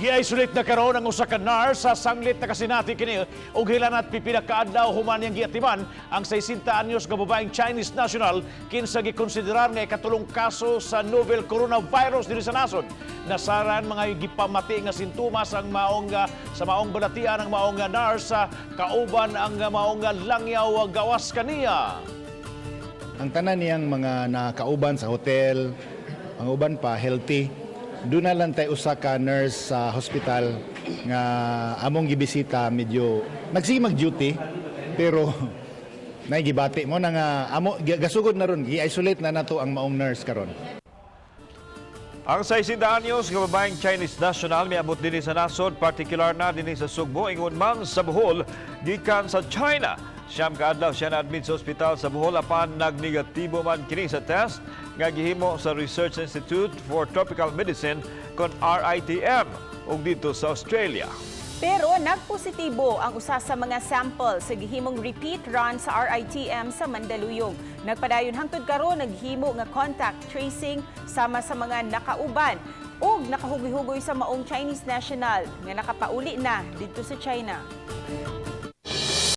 Gi-isolate na karon ang usa ka nurse sa sanglit na kasinati kini ug hilanat pipila ka adlaw human yang Ni-atiman ang 60 anyos nga babaeng Chinese national kinsa gikonsiderar nga ikatulong kaso sa novel coronavirus dinhi sa nasod. Nasaran mga gipamati nga sintomas ang sa maong balatian ang maong nurse kauban ang maong langyaw gawas kaniya. Ang tanan niyang mga nakauban sa hotel, ang uban pa healthy. Doon na lang tayo usa ka nurse sa hospital nga among gibisita medyo nagsige mag-duty pero naigibati mo na nga amo gasugod na ron gi-isolate na nato ang maong nurse karon. Ang 60 anyos nga babaeng Chinese national miabot dinhi sa nasod, partikular na dinhi sa Sugbo, ingon man sa Bohol, gikan sa China. Siyam ka adlaw siya na-admit sa ospital sa Bohol apan nag-negatibo man kini sa test nga gihimo sa Research Institute for Tropical Medicine kon RITM ug dito sa Australia. Pero nagpositibo ang usa sa mga sample sa gihimong repeat run sa RITM sa Mandaluyong. Nagpadayon hangtod karon naghimo nga contact tracing sama sa mga nakauban ug nakahugoy-hugoy sa maong Chinese national nga nakapauli na dito sa China.